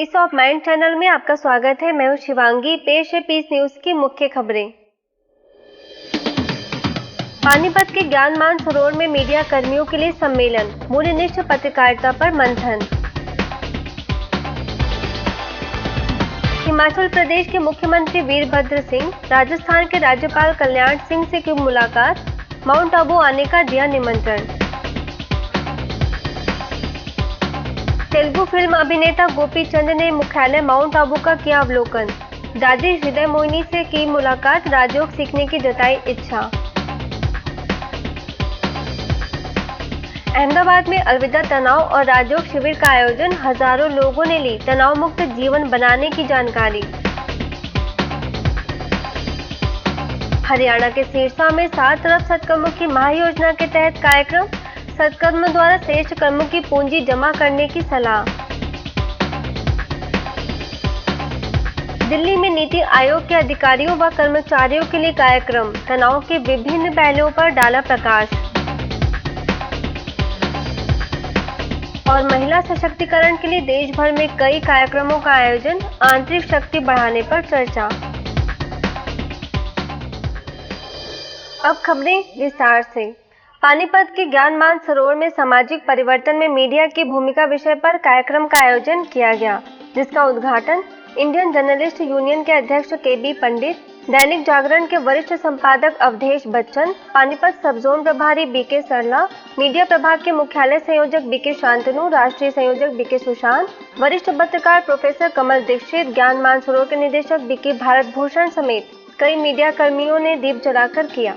Piece of mind channel में आपका स्वागत है। मैं हूं शिवांगी। पेश है पीस न्यूज की मुख्य खबरें। पानीपत के ज्ञान मानसरोवर में मीडिया कर्मियों के लिए सम्मेलन, मूल्यनिष्ठ पत्रकारिता पर मंथन। हिमाचल प्रदेश के मुख्यमंत्री वीरभद्र सिंह, राजस्थान के राज्यपाल कल्याण सिंह से की मुलाकात, माउंट आबू आने का दिया निमंत्रण। तेलुगु फिल्म अभिनेता गोपी चंद ने मुख्यालय माउंट आबू का किया अवलोकन, दादी हृदय मोहिनी से की मुलाकात, राजयोग सीखने की जताई इच्छा। अहमदाबाद में अलविदा तनाव और राजयोग शिविर का आयोजन, हजारों लोगों ने ली तनाव मुक्त जीवन बनाने की जानकारी। हरियाणा के सिरसा में 7 अरब सत्कर्मों की महायोजना के तहत कार्यक्रम, सत्कर्म द्वारा श्रेष्ठ कर्मों की पूंजी जमा करने की सलाह। दिल्ली में नीति आयोग के अधिकारियों व कर्मचारियों के लिए कार्यक्रम, तनाव के विभिन्न पहलुओं पर डाला प्रकाश। और महिला सशक्तिकरण के लिए देश भर में कई कार्यक्रमों का आयोजन, आंतरिक शक्ति बढ़ाने पर चर्चा। अब खबरें विस्तार से। पानीपत के ज्ञान मानसरोवर में सामाजिक परिवर्तन में मीडिया की भूमिका विषय पर कार्यक्रम का आयोजन किया गया, जिसका उद्घाटन इंडियन जर्नलिस्ट यूनियन के अध्यक्ष केबी पंडित, दैनिक जागरण के वरिष्ठ संपादक अवधेश बच्चन, पानीपत सब जोन प्रभारी बीके सरला, मीडिया प्रभाग के मुख्यालय संयोजक बीके शांतनु, राष्ट्रीय संयोजक बीके सुशांत, वरिष्ठ पत्रकार प्रोफेसर कमल दीक्षित, ज्ञान मानसरोवर के निदेशक बीके भारत भूषण समेत कई मीडिया कर्मियों ने दीप जलाकर किया।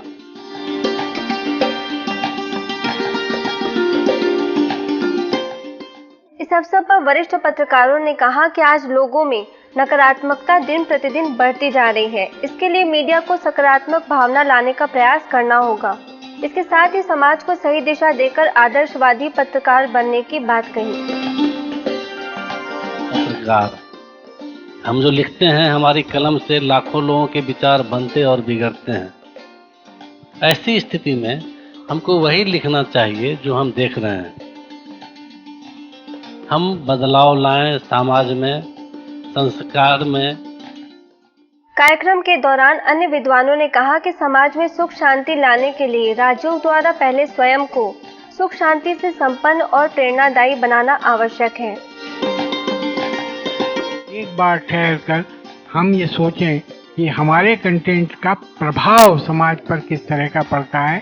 इस अवसर पर वरिष्ठ पत्रकारों ने कहा कि आज लोगों में नकारात्मकता दिन प्रतिदिन बढ़ती जा रही है। इसके लिए मीडिया को सकारात्मक भावना लाने का प्रयास करना होगा। इसके साथ ही समाज को सही दिशा देकर आदर्शवादी पत्रकार बनने की बात कही। पत्रकार हम जो लिखते हैं, हमारी कलम से लाखों लोगों के विचार बनते और बिगड़ते हैं। ऐसी स्थिति में हमको वही लिखना चाहिए जो हम देख रहे हैं। हम बदलाव लाएं समाज में, संस्कार में। कार्यक्रम के दौरान अन्य विद्वानों ने कहा कि समाज में सुख शांति लाने के लिए राजयोग द्वारा पहले स्वयं को सुख शांति से संपन्न और प्रेरणादायी बनाना आवश्यक है। एक बार ठहरकर हम ये सोचें कि हमारे कंटेंट का प्रभाव समाज पर किस तरह का पड़ता है।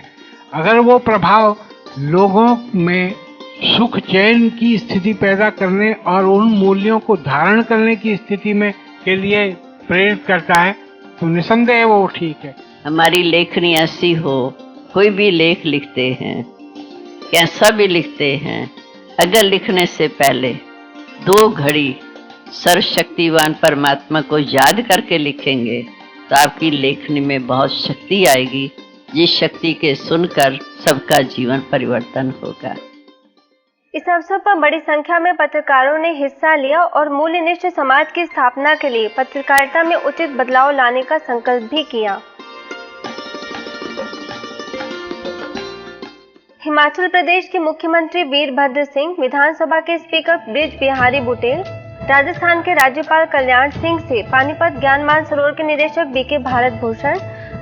अगर वो प्रभाव लोगों में सुख चैन की स्थिति पैदा करने और उन मूल्यों को धारण करने की स्थिति में के लिए प्रेरित करता है तो निसंदेह वो ठीक है। हमारी लेखनी ऐसी हो, कोई भी लेख लिखते हैं, कैसा भी लिखते हैं, अगर लिखने से पहले 2 घड़ी सर्वशक्तिवान परमात्मा को याद करके लिखेंगे तो आपकी लेखनी में बहुत शक्ति आएगी, जिस शक्ति के सुनकर सबका जीवन परिवर्तन होगा। इस अवसर पर बड़ी संख्या में पत्रकारों ने हिस्सा लिया और मूल्यनिष्ठ समाज की स्थापना के लिए पत्रकारिता में उचित बदलाव लाने का संकल्प भी किया। हिमाचल प्रदेश के मुख्यमंत्री वीरभद्र सिंह, विधानसभा के स्पीकर बृज बिहारी बुटेल, राजस्थान के राज्यपाल कल्याण सिंह से पानीपत ज्ञान मानसरोवर के निदेशक बीके भारत भूषण,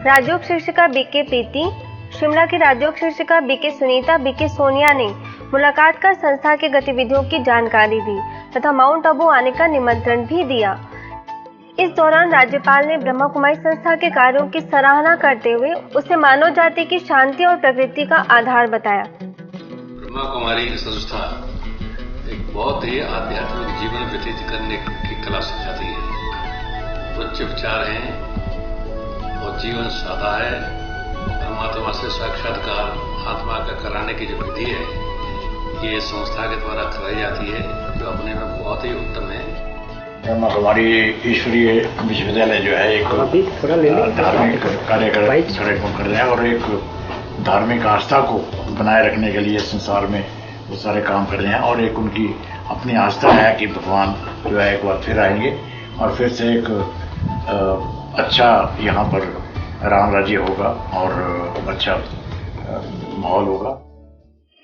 राजयोग शिक्षिका बीके प्रीति, शिमला की राजयोग शिक्षिका बीके सुनीता, बीके सोनिया ने मुलाकात कर संस्था की गतिविधियों की जानकारी दी तथा माउंट आबू आने का निमंत्रण भी दिया। इस दौरान राज्यपाल ने ब्रह्मा कुमारी संस्था के कार्यों की सराहना करते हुए उसे मानव जाति की शांति और प्रगति का आधार बताया। ब्रह्मा कुमारी संस्था एक बहुत ही आध्यात्मिक जीवन व्यतीत करने की कला सिखाती है। उच्च विचार हैं और जीवन सादा है। परमात्मा से साक्षात्कार आत्मा का कराने की जो विधि है, ये संस्था के द्वारा कराई जाती है, जो अपने में बहुत ही उत्तम है। ब्रह्मा कुमारी ईश्वरीय विश्वविद्यालय जो है एक धार्मिक कार्यक्रम कर रहे हैं और एक धार्मिक आस्था को बनाए रखने के लिए संसार में वो सारे काम कर रहे हैं। और एक उनकी अपनी आस्था है कि भगवान जो है एक बार फिर आएंगे और फिर से एक अच्छा यहाँ पर राम राज्य होगा और अच्छा माहौल होगा।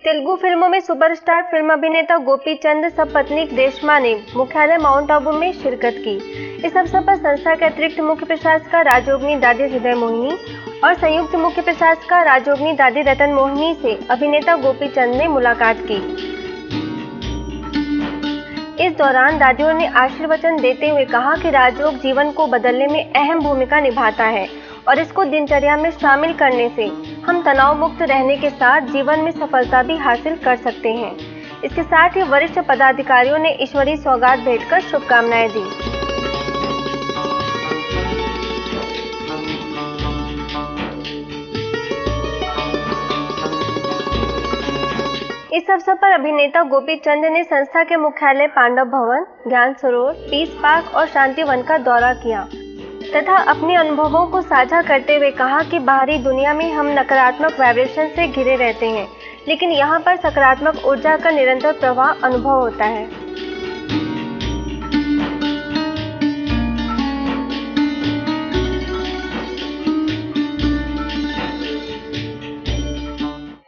तेलुगु फिल्मों में सुपरस्टार फिल्म अभिनेता गोपीचंद सपत्नीक देशमा ने मुख्यालय माउंट आबू में शिरकत की। इस अवसर पर संस्था के अतिरिक्त मुख्य प्रशासक राजयोगिनी दादी हृदय मोहिनी और संयुक्त मुख्य प्रशासक राजयोगिनी दादी रतन मोहिनी से अभिनेता गोपीचंद ने मुलाकात की। इस दौरान दादियों ने आशीर्वचन देते हुए कहा कि राजयोग जीवन को बदलने में अहम भूमिका निभाता है और इसको दिनचर्या में शामिल करने से हम तनाव मुक्त रहने के साथ जीवन में सफलता भी हासिल कर सकते हैं। इसके साथ ही वरिष्ठ पदाधिकारियों ने ईश्वरीय सौगात भेंटकर शुभकामनाएं दी। इस अवसर पर अभिनेता गोपीचंद ने संस्था के मुख्यालय पांडव भवन, ज्ञान सरोवर, पीस पार्क और शांति वन का दौरा किया तथा अपने अनुभवों को साझा करते हुए कहा कि बाहरी दुनिया में हम नकारात्मक वाइब्रेशन से घिरे रहते हैं, लेकिन यहाँ पर सकारात्मक ऊर्जा का निरंतर प्रवाह अनुभव होता है।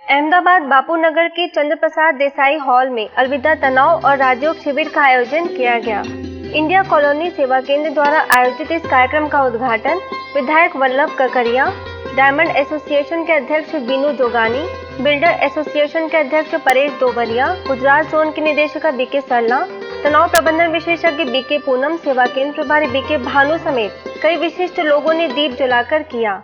अहमदाबाद बापू नगर के चंद्र प्रसाद देसाई हॉल में अलविदा तनाव और राजयोग शिविर का आयोजन किया गया। इंडिया कॉलोनी सेवा केंद्र द्वारा आयोजित इस कार्यक्रम का उद्घाटन विधायक वल्लभ ककरिया, डायमंड एसोसिएशन के अध्यक्ष बीनू जोगानी, बिल्डर एसोसिएशन के अध्यक्ष परेश दोबरिया, गुजरात जोन की निदेशक बीके सरला, तनाव प्रबंधन विशेषज्ञ बीके पूनम, सेवा केंद्र प्रभारी बीके भानु समेत कई विशिष्ट लोगों ने दीप जलाकर किया।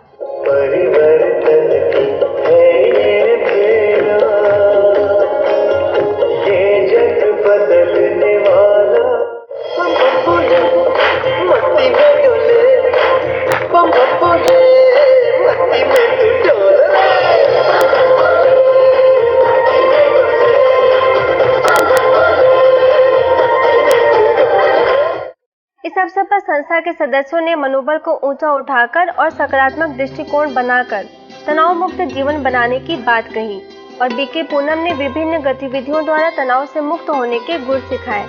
इस अवसर पर संस्था के सदस्यों ने मनोबल को ऊंचा उठाकर और सकारात्मक दृष्टिकोण बनाकर तनाव मुक्त जीवन बनाने की बात कही और बीके पूनम ने विभिन्न गतिविधियों द्वारा तनाव से मुक्त होने के गुर सिखाए।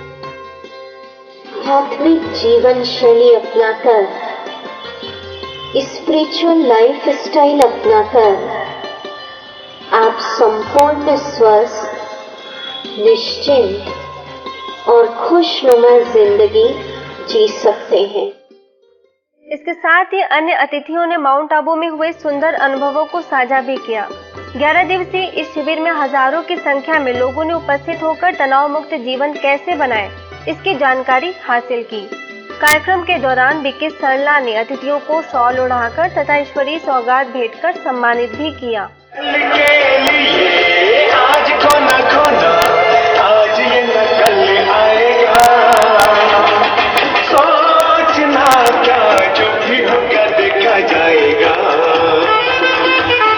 आध्यात्मिक जीवन शैली अपनाकर, स्पिरिचुअल लाइफ स्टाइल अपनाकर आप संपूर्ण स्वस्थ, निश्चिंत और खुशनुमा जिंदगी जी सकते हैं। इसके साथ ही अन्य अतिथियों ने माउंट आबू में हुए सुंदर अनुभवों को साझा भी किया। 11 दिवसीय इस शिविर में हजारों की संख्या में लोगों ने उपस्थित होकर तनाव मुक्त जीवन कैसे बनाएं, इसकी जानकारी हासिल की। कार्यक्रम के दौरान बीके सरला ने अतिथियों को शॉल ओढ़ाकर तथा ईश्वरीय सौगात भेंटकर सम्मानित भी किया। आज खोना खोना, आज ये न कल आएगा, सोचना क्या, जो भी होगा देखा जाएगा,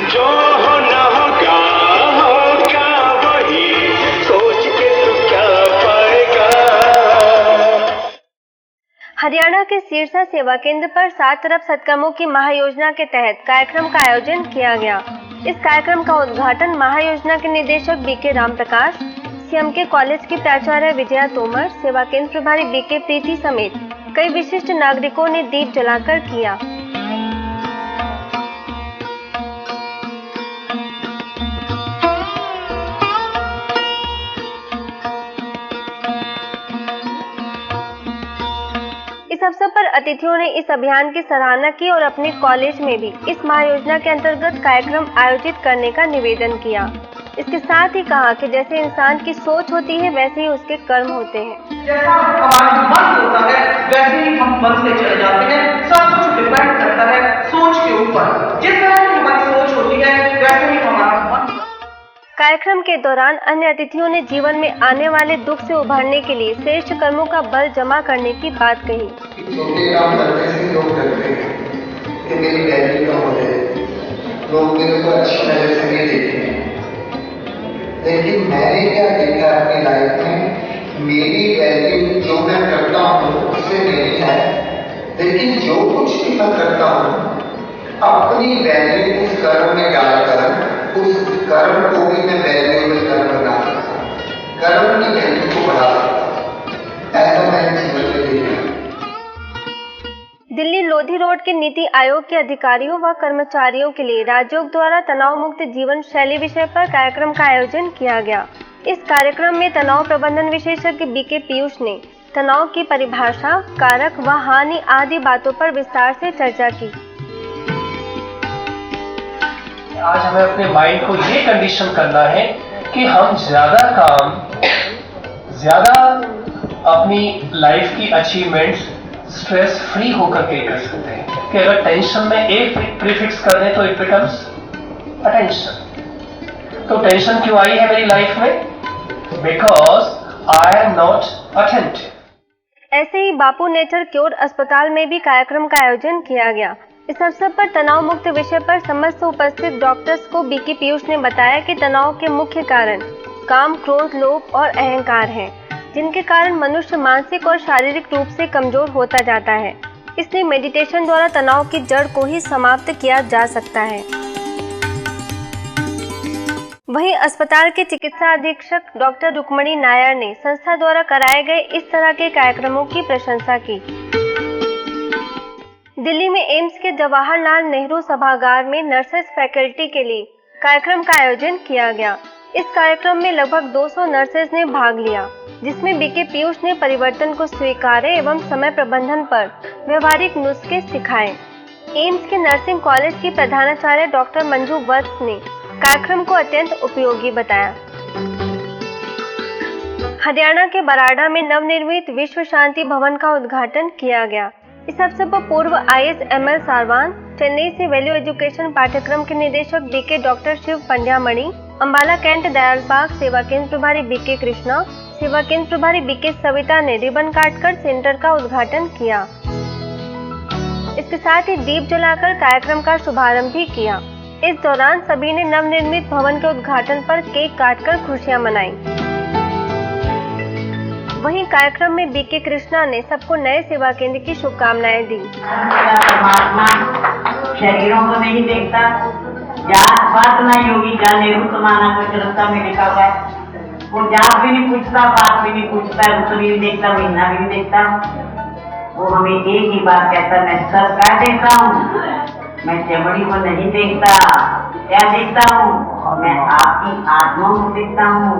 जो होना होगा होगा वही, सोच के तू क्या पाएगा। हरियाणा के सिरसा सेवा केंद्र पर 7 अरब सत्कर्मों की महायोजना के तहत कार्यक्रम का आयोजन किया गया। इस कार्यक्रम का उद्घाटन महायोजना के निदेशक बीके रामप्रकाश, सीएमके कॉलेज की प्राचार्य विजया तोमर, सेवा केंद्र प्रभारी बीके प्रीति समेत कई विशिष्ट नागरिकों ने दीप जलाकर किया। इस अवसर पर अतिथियों ने इस अभियान की सराहना की और अपने कॉलेज में भी इस महायोजना के अंतर्गत कार्यक्रम आयोजित करने का निवेदन किया। इसके साथ ही कहा कि जैसे इंसान की सोच होती है वैसे ही उसके कर्म होते हैं। जैसा हमारा मन होता है वैसे ही हम बनते चले जाते हैं। सब कुछ डिपेंड करता है सोच के ऊपर। जिस तरह की हमारी सोच होती है वैसे ही हमारा मन। कार्यक्रम के दौरान अन्य अतिथियों ने जीवन में आने वाले दुख से उभरने के लिए श्रेष्ठ कर्मों का बल जमा करने की बात कही। छोटे काम करने से लोग डरते हैं कि मेरी वैल्यू कम हो जाए, लोग मेरे को अच्छी नजर से नहीं देखेंगे। लेकिन मैंने क्या देखा अपनी लाइफ में, मेरी वैल्यू जो मैं करता हूँ उससे नहीं है, लेकिन जो कुछ भी मैं करता हूँ अपनी वैल्यू उस कर्म में डालकर उस कर्म को भी मैं वैल्यूएबल कर्म बना सकता हूँ, कर्म की वैल्यू को बढ़ा सकता हूँ। ऐसा मैंने जीवन में देखा। दिल्ली लोधी रोड के नीति आयोग के अधिकारियों व कर्मचारियों के लिए राज्यों द्वारा तनाव मुक्त जीवन शैली विषय पर कार्यक्रम का आयोजन किया गया। इस कार्यक्रम में तनाव प्रबंधन विशेषज्ञ बीके पीयूष ने तनाव की परिभाषा, कारक व हानि आदि बातों पर विस्तार से चर्चा की। आज हमें अपने माइंड को ये कंडीशन करना है कि हम ज्यादा काम, ज्यादा अपनी लाइफ की अचीवमेंट्स स्ट्रेस फ्री होकर के कर सकते हैं। कि अगर टेंशन में एक प्रीफिक्स कर दें तो इट बिकम्स अटेंशन। तो टेंशन क्यों आई है मेरी लाइफ में? Because I am not attentive. ऐसे ही बापू नेचर क्योर अस्पताल में भी कार्यक्रम का आयोजन किया गया। इस अवसर पर तनाव मुक्त विषय पर समस्त उपस्थित डॉक्टर्स को बीके पीयूष ने बताया कि तनाव के मुख्य कारण काम, क्रोध, लोभ और अहंकार हैं, जिनके कारण मनुष्य मानसिक और शारीरिक रूप से कमजोर होता जाता है। इसलिए मेडिटेशन द्वारा तनाव की जड़ को ही समाप्त किया जा सकता है। वहीं अस्पताल के चिकित्सा अधीक्षक डॉक्टर रुक्मणी नायर ने संस्था द्वारा कराए गए इस तरह के कार्यक्रमों की प्रशंसा की। दिल्ली में एम्स के जवाहरलाल नेहरू सभागार में नर्सेस फैकल्टी के लिए कार्यक्रम का आयोजन किया गया। इस कार्यक्रम में लगभग 200 नर्सेस ने भाग लिया, जिसमें बीके पीयूष ने परिवर्तन को स्वीकारे एवं समय प्रबंधन पर व्यवहारिक नुस्खे सिखाए। एम्स के नर्सिंग कॉलेज की प्रधानाचार्य डॉक्टर मंजू वत्स ने कार्यक्रम को अत्यंत उपयोगी बताया। हरियाणा के बराड़ा में नवनिर्मित विश्व शांति भवन का उद्घाटन किया गया। इस अवसर पर पूर्व IAS ML सारवान, चेन्नई से वैल्यू एजुकेशन पाठ्यक्रम के निदेशक बीके डॉक्टर शिव पंड्या मणि, अंबाला कैंट दयालबाग सेवा केंद्र प्रभारी बीके कृष्णा, सेवा केंद्र प्रभारी बीके सविता ने रिबन काटकर सेंटर का उद्घाटन किया। इसके साथ ही दीप जलाकर कार्यक्रम का शुभारंभ भी किया। इस दौरान सभी ने नवनिर्मित भवन के उद्घाटन पर केक काटकर खुशियां मनाई। वहीं कार्यक्रम में बीके कृष्णा ने सबको नए सेवा केंद्र की शुभकामनाएं दी। परमात्मा शरीरों को नहीं देखता, जात पात न योगी जा नेहरू समाना कुछ रास्ता में लिखा हुआ है। वो जात भी नहीं पूछता, बात भी नहीं पूछता, रुक भी नहीं देखता, महीना भी नहीं देखता। वो हमें एक ही बात कहता, मैं सबका देखता हूँ, मैं चमड़ी को नहीं देखता। क्या देखता हूँ? मैं आपकी आत्मा को देखता हूँ,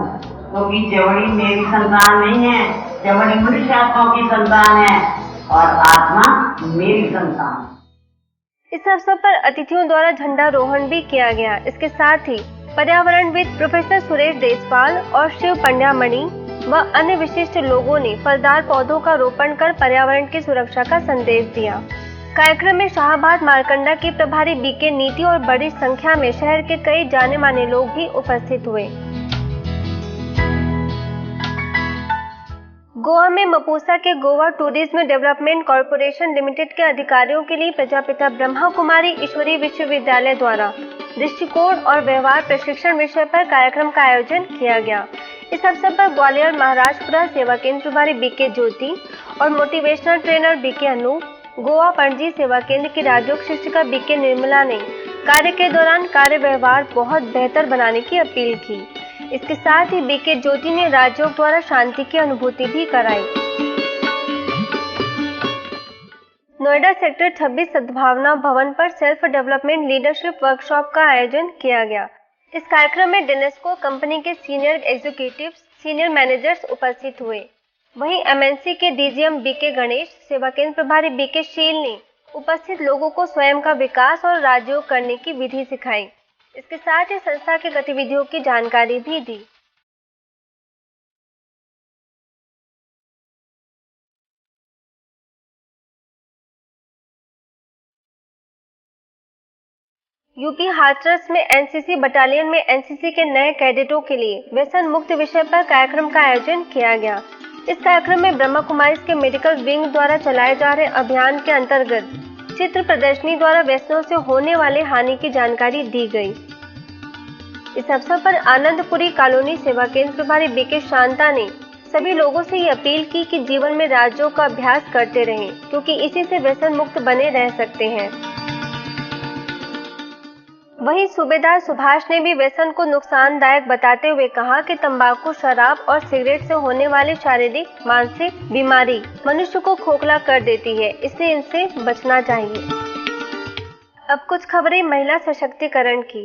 क्योंकि चमड़ी मेरी संतान नहीं है, चमड़ी मनुष्य आत्माओं की संतान है और आत्मा मेरी संतान। इस अवसर पर अतिथियों द्वारा झंडारोहण भी किया गया। इसके साथ ही पर्यावरणविद प्रोफेसर सुरेश देशपाल और शिव पंड्या मणि व अन्य विशिष्ट लोगों ने फलदार पौधों का रोपण कर पर्यावरण की सुरक्षा का संदेश दिया। कार्यक्रम में शाहबाद मारकंडा के प्रभारी बीके नीति और बड़ी संख्या में शहर के कई जाने माने लोग भी उपस्थित हुए। गोवा में मपूसा के Goa tourism development corporation limited के अधिकारियों के लिए प्रजापिता ब्रह्मा कुमारी ईश्वरी विश्वविद्यालय द्वारा दृष्टिकोण और व्यवहार प्रशिक्षण विषय पर कार्यक्रम का आयोजन किया गया। इस अवसर पर ग्वालियर महाराजपुरा सेवा केंद्र प्रभारी बीके ज्योति और motivational trainer BK Anoop, Goa Panaji सेवा केंद्र की राजयोग शिक्षिका बीके निर्मला ने कार्य के दौरान कार्य व्यवहार बहुत बेहतर बनाने की अपील की। इसके साथ ही बीके ज्योति ने राजयोग द्वारा शांति की अनुभूति भी कराई। नोएडा सेक्टर 26 सद्भावना भवन पर सेल्फ डेवलपमेंट लीडरशिप वर्कशॉप का आयोजन किया गया। इस कार्यक्रम में डेनेस्को कंपनी के सीनियर एग्जीक्यूटिव्स, सीनियर मैनेजर्स उपस्थित हुए। वहीं MNC के DGM बीके गणेश, सेवा केंद्र प्रभारी बीके शील ने उपस्थित लोगों को स्वयं का विकास और राजयोग करने की विधि सिखाई। इसके साथ ही संस्था की गतिविधियों की जानकारी भी दी। यूपी हाथरस में NCC बटालियन में NCC के नए कैडेटों के लिए व्यसन मुक्त विषय पर कार्यक्रम का आयोजन किया गया। इस कार्यक्रम में ब्रह्मा कुमारीज के मेडिकल विंग द्वारा चलाए जा रहे अभियान के अंतर्गत चित्र प्रदर्शनी द्वारा व्यसनों से होने वाले हानि की जानकारी दी गई। इस अवसर पर आनंदपुरी कॉलोनी सेवा केंद्र प्रभारी बीके शांता ने सभी लोगों से ये अपील की कि जीवन में राजयोग का अभ्यास करते रहें, क्योंकि इसी से व्यसन मुक्त बने रह सकते हैं। वहीं सूबेदार सुभाष ने भी व्यसन को नुकसानदायक बताते हुए कहा कि तंबाकू, शराब और सिगरेट से होने वाली शारीरिक, मानसिक बीमारी मनुष्य को खोखला कर देती है, इसलिए इनसे बचना चाहिए। अब कुछ खबरें महिला सशक्तिकरण की।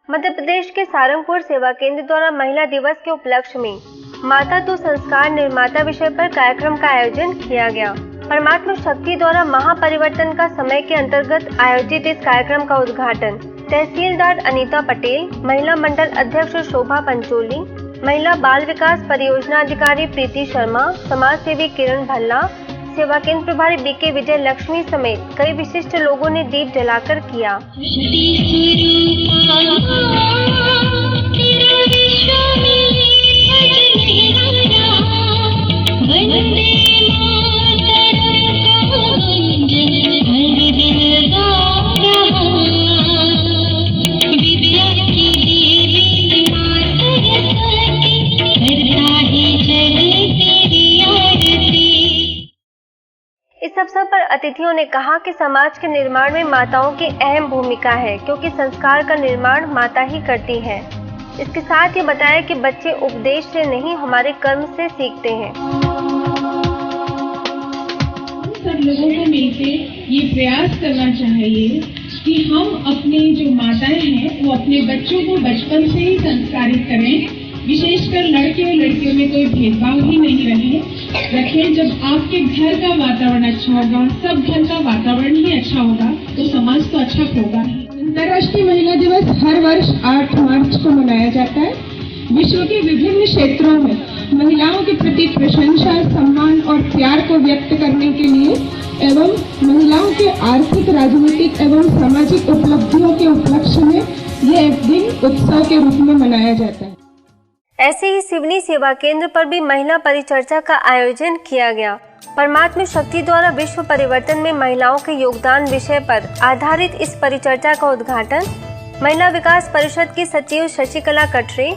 मध्य प्रदेश के सारंगपुर सेवा केंद्र द्वारा महिला दिवस के उपलक्ष्य में माता तू संस्कार निर्माता विषय पर कार्यक्रम का आयोजन किया गया। परमात्मा शक्ति द्वारा महापरिवर्तन का समय के अंतर्गत आयोजित इस कार्यक्रम का उद्घाटन तहसीलदार अनीता पटेल, महिला मंडल अध्यक्ष शोभा पंचोली, महिला बाल विकास परियोजना अधिकारी प्रीति शर्मा, समाज सेवी किरण भल्ला, सेवा केंद्र प्रभारी बीके विजय लक्ष्मी समेत कई विशिष्ट लोगों ने दीप जलाकर किया। इस अवसर पर अतिथियों ने कहा कि समाज के निर्माण में माताओं की अहम भूमिका है, क्योंकि संस्कार का निर्माण माता ही करती है। इसके साथ ही बताया कि बच्चे उपदेश से नहीं, हमारे कर्म से सीखते हैं। सब लोगों को मिलकर ये प्रयास करना चाहिए कि हम अपने जो माताएं हैं वो अपने बच्चों को बचपन से ही संस्कारित करें, विशेषकर लड़के और लड़कियों में कोई भेदभाव ही नहीं रखें। जब आपके घर का वातावरण अच्छा होगा, सब घर का वातावरण ही अच्छा होगा, तो समाज तो अच्छा होगा। अंतर्राष्ट्रीय महिला दिवस हर वर्ष 8 मार्च को मनाया जाता है। विश्व के विभिन्न क्षेत्रों में महिलाओं के प्रति प्रशंसा, सम्मान और प्यार को व्यक्त करने के लिए एवं महिलाओं के आर्थिक, राजनीतिक एवं सामाजिक उपलब्धियों के उपलक्ष्य में यह दिन उत्सव के रूप में मनाया जाता है। ऐसे ही सिवनी सेवा केंद्र पर भी महिला परिचर्चा का आयोजन किया गया। परमात्मा शक्ति द्वारा विश्व परिवर्तन में महिलाओं के योगदान विषय पर आधारित इस परिचर्चा का उद्घाटन महिला विकास परिषद की सचिव शशिकला कटरे,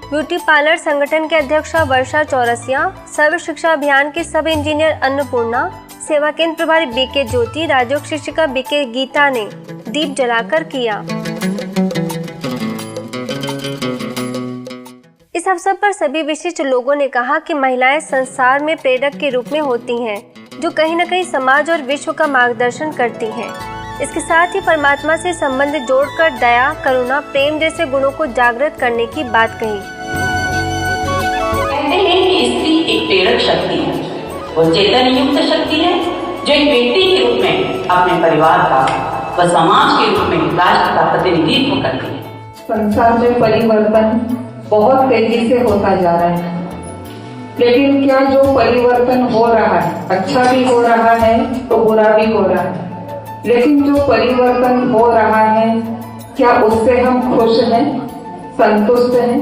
ब्यूटी पार्लर संगठन के अध्यक्षा वर्षा चौरसिया, सर्व शिक्षा अभियान की सब इंजीनियर अन्नपूर्णा, सेवा केंद्र प्रभारी बीके ज्योति, राजयोग शिक्षिका बीके गीता ने दीप जलाकर किया। इस अवसर पर सभी विशिष्ट लोगों ने कहा कि महिलाएं संसार में प्रेरक के रूप में होती हैं, जो कहीं न कहीं समाज और विश्व का मार्गदर्शन करती हैं। इसके साथ ही परमात्मा से संबंध जोड़कर दया, करुणा, प्रेम जैसे गुणों को जागृत करने की बात कही। कहते हैं कि स्त्री एक प्रेरक शक्ति है, वो चेतन युक्त शक्ति है, जो एक व्यक्ति के रूप में अपने परिवार का व समाज के रूप में राष्ट्र का प्रतिनिधित्व करती है। संसार में परिवर्तन बहुत तेजी से होता जा रहा है, लेकिन क्या जो परिवर्तन हो रहा है अच्छा भी हो रहा है तो बुरा भी हो रहा है, लेकिन जो परिवर्तन हो रहा है क्या उससे हम खुश हैं, संतुष्ट हैं?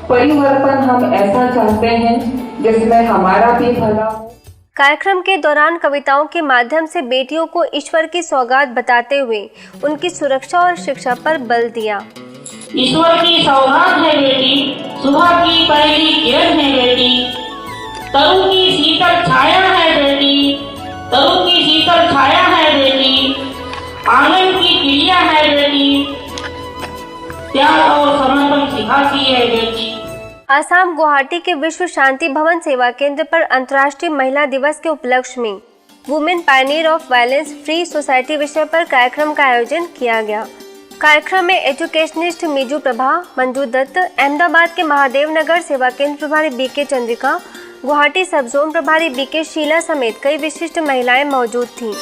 परिवर्तन हम ऐसा चाहते हैं जिसमें हमारा भी भला हो। कार्यक्रम के दौरान कविताओं के माध्यम से बेटियों को ईश्वर की सौगात बताते हुए उनकी सुरक्षा और शिक्षा पर बल दिया। ईश्वर की सौगात है बेटी, सुबह की पहली किरण है बेटी, तरु की शीतल छाया है बेटी, तरु की शीतल छाया है बेटी, आंगन की चिड़िया है बेटी, त्याग और समर्पण सिखाती है बेटी। आसाम गुवाहाटी के विश्व शांति भवन सेवा केंद्र पर अंतर्राष्ट्रीय महिला दिवस के उपलक्ष्य में women Pioneer of violence free society विषय पर कार्यक्रम का आयोजन किया गया। कार्यक्रम में एजुकेशनिस्ट मीजू प्रभा, मंजू दत्त, अहमदाबाद के महादेव नगर सेवा केंद्र प्रभारी बीके चंद्रिका, गुवाहाटी सब जोन प्रभारी बीके शीला समेत कई विशिष्ट महिलाएं मौजूद थीं।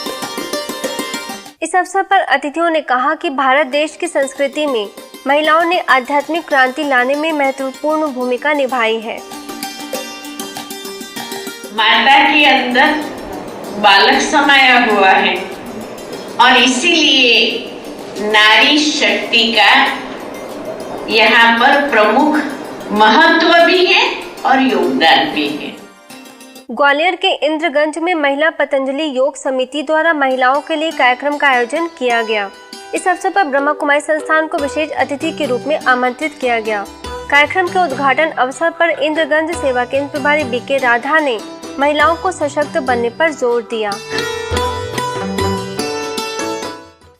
इस अवसर पर अतिथियों ने कहा कि भारत देश की संस्कृति में महिलाओं ने आध्यात्मिक क्रांति लाने में महत्वपूर्ण भूमिका निभाई है। माता के अंदर बालक समाया हुआ है और इसीलिए नारी शक्ति का यहाँ पर प्रमुख महत्व भी है और योगदान भी है। ग्वालियर के इंद्रगंज में महिला पतंजलि योग समिति द्वारा महिलाओं के लिए कार्यक्रम का आयोजन किया गया। इस अवसर पर ब्रह्मा कुमारी संस्थान को विशेष अतिथि के रूप में आमंत्रित किया गया। कार्यक्रम के उद्घाटन अवसर पर इंद्रगंज सेवा केंद्र प्रभारी बीके राधा ने महिलाओं को सशक्त बनने पर जोर दिया।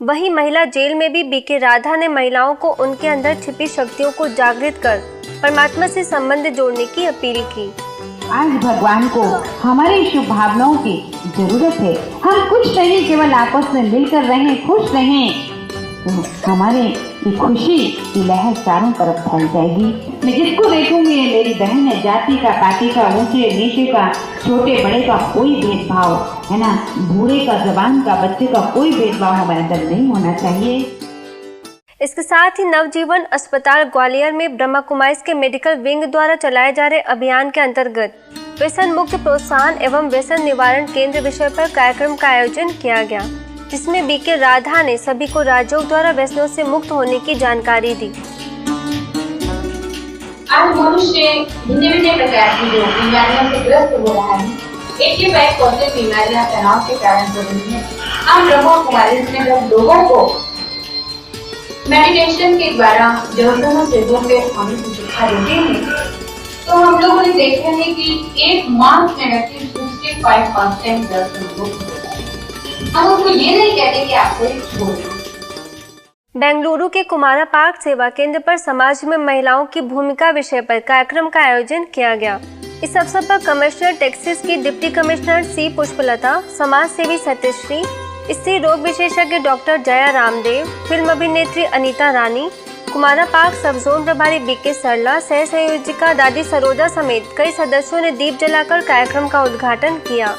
वहीं महिला जेल में भी बीके राधा ने महिलाओं को उनके अंदर छिपी शक्तियों को जागृत कर परमात्मा से संबंध जोड़ने की अपील की। आज भगवान को हमारी शुभ भावनाओं की जरूरत है। हम कुछ नहीं, केवल आपस में मिलकर रहें, खुश रहें, तो हमारे ये खुशी की लहर चारों तरफ फैल जाएगी। मैं जिसको देखूंगी ये मेरी बहन है। जाति का, पार्टी का, ऊंचे नीचे का, छोटे बड़े का कोई भेदभाव है ना, बूढ़े का, जवान का, बच्चे का कोई भेदभाव हमारे अंदर नहीं होना चाहिए। इसके साथ ही नवजीवन अस्पताल ग्वालियर में ब्रह्मा कुमारीज के मेडिकल विंग द्वारा चलाए जा रहे अभियान के अंतर्गत व्यसन मुक्त प्रोत्साहन एवं व्यसन निवारण केंद्र विषय पर कार्यक्रम का आयोजन किया गया, जिसमें बीके राधा ने सभी को राजयोग द्वारा व्यसनों से मुक्त होने की जानकारी दी। आज मनुष्य भिन्न प्रकार की जो बीमारियों से ग्रस्त हो रहा है, 85% बीमारियां तनाव के कारण हो रही है। हम ब्रह्मा कुमारीज में जब लोगों को मेडिटेशन के द्वारा व्यसनों से जोड़ते होने की शिक्षा देते हैं, तो हम लोगों ने देखा है कि एक मास में व्यक्ति 65% व्यसन मुक्त होता है। हम उसको ये नहीं कहते कि आपको छोड़ो। बेंगलुरु के कुमारा पार्क सेवा केंद्र पर समाज में महिलाओं की भूमिका विषय पर कार्यक्रम का आयोजन किया गया। इस अवसर पर कमिश्नर टैक्सेस की डिप्टी कमिश्नर सी पुष्पलता, समाज सेवी सत्यश्री, स्त्री रोग विशेषज्ञ डॉक्टर जया रामदेव, फिल्म अभिनेत्री अनीता रानी, कुमारा पार्क सब जोन प्रभारी बीके सरला, सह संयोजिका दादी सरोजा समेत कई सदस्यों ने दीप जलाकर कार्यक्रम का उद्घाटन किया।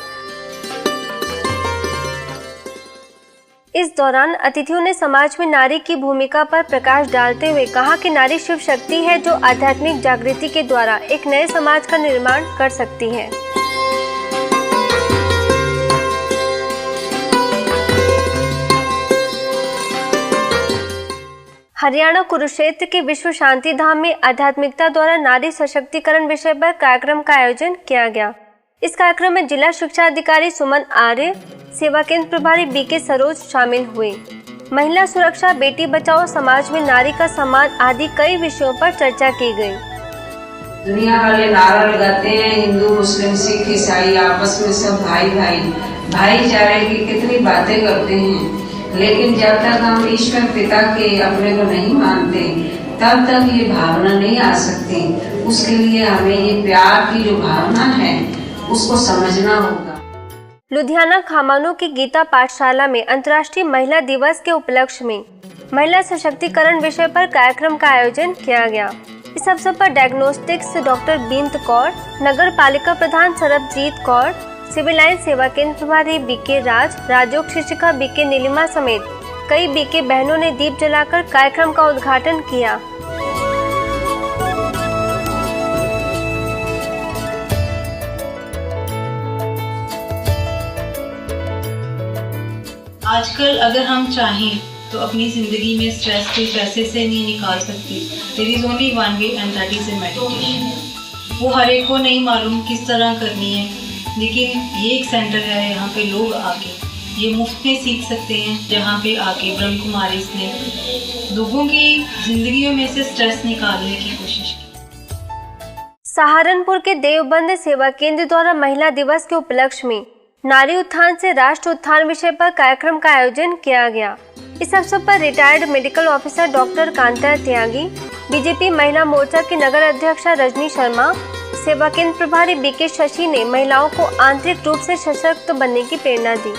इस दौरान अतिथियों ने समाज में नारी की भूमिका पर प्रकाश डालते हुए कहा कि नारी शिव शक्ति है जो आध्यात्मिक जागृति के द्वारा एक नए समाज का निर्माण कर सकती है। हरियाणा कुरुक्षेत्र के विश्व शांति धाम में आध्यात्मिकता द्वारा नारी सशक्तिकरण विषय पर कार्यक्रम का आयोजन किया गया। इस कार्यक्रम में जिला शिक्षा अधिकारी सुमन आर्य, सेवा केंद्र प्रभारी बीके सरोज शामिल हुए। महिला सुरक्षा, बेटी बचाओ, समाज में नारी का सम्मान आदि कई विषयों पर चर्चा की गई। दुनिया वाले नारा लगाते हैं, हिंदू मुस्लिम सिख ईसाई आपस में सब भाई भाई, भाईचारे की कितनी बातें करते हैं, लेकिन जब तक हम ईश्वर पिता के अपने को नहीं मानते तब तक ये भावना नहीं आ सकती। उसके लिए हमें ये प्यार की जो भावना है उसको समझना होगा। लुधियाना खामानों की गीता पाठशाला में अंतर्राष्ट्रीय महिला दिवस के उपलक्ष्य में महिला सशक्तिकरण विषय पर कार्यक्रम का आयोजन किया गया। इस अवसर पर डायग्नोस्टिक्स डॉक्टर बींत कौर, नगर पालिका प्रधान सरबजीत कौर, सिविल लाइन सेवा केंद्र प्रभारी बीके राज, राजयोग शिक्षिका बीके नीलिमा समेत कई बीके बहनों ने दीप जलाकर कार्यक्रम का उद्घाटन किया। आजकल अगर हम चाहें तो अपनी जिंदगी में स्ट्रेस को पैसे से नहीं निकाल सकते। There is only one way and that is meditation. वो हर एक को नहीं मालूम किस तरह करनी है, लेकिन ये एक सेंटर है, यहाँ पे लोग आके ये मुफ्त में सीख सकते हैं, जहाँ पे आके ब्रह्म कुमारीज ने लोगों की जिंदगियों में से स्ट्रेस निकालने की कोशिश की। सहारनपुर के देवबंद सेवा केंद्र द्वारा महिला दिवस के उपलक्ष्य में नारी उत्थान से राष्ट्र उत्थान विषय पर कार्यक्रम का आयोजन किया गया। इस अवसर पर retired medical officer doctor Kanta Tyagi, BJP महिला मोर्चा की नगर अध्यक्षा रजनी शर्मा, सेवा केंद्र प्रभारी बीके शशि ने महिलाओं को आंतरिक रूप से सशक्त बनने की प्रेरणा दी।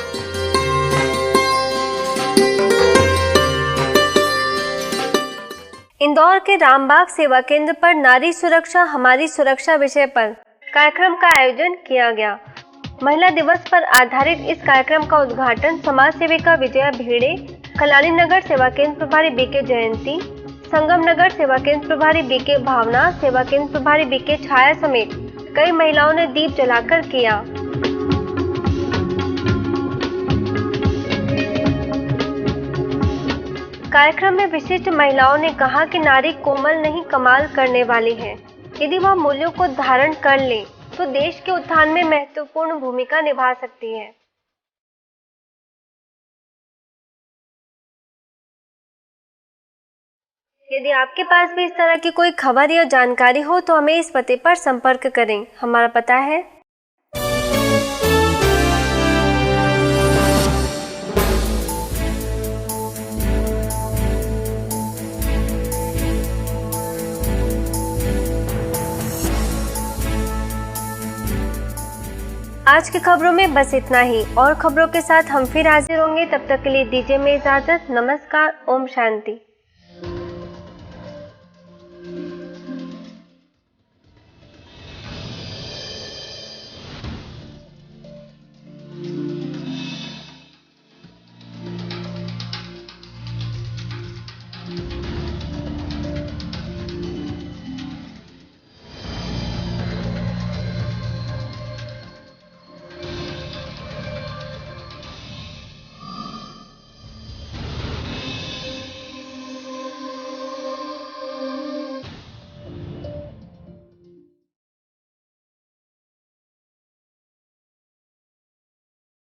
इंदौर के रामबाग सेवा केंद्र पर नारी सुरक्षा हमारी सुरक्षा विषय पर कार्यक्रम का आयोजन किया गया। महिला दिवस पर आधारित इस कार्यक्रम का उद्घाटन समाज सेविका विजया भिड़े, कल्याणी नगर सेवा केंद्र प्रभारी बीके जयंती, संगम नगर सेवा केंद्र प्रभारी बीके भावना, सेवा केंद्र प्रभारी बीके छाया समेत कई महिलाओं ने दीप जलाकर किया। कार्यक्रम में विशिष्ट महिलाओं ने कहा कि नारी कोमल नहीं कमाल करने वाली है। यदि वह मूल्यों को धारण कर ले तो देश के उत्थान में महत्वपूर्ण भूमिका निभा सकती है। यदि आपके पास भी इस तरह की कोई खबर या जानकारी हो तो हमें इस पते पर संपर्क करें। हमारा पता है आज की खबरों में बस इतना ही। और खबरों के साथ हम फिर हाजिर होंगे। तब तक के लिए दीजिए में इजाजत। नमस्कार। ओम शांति।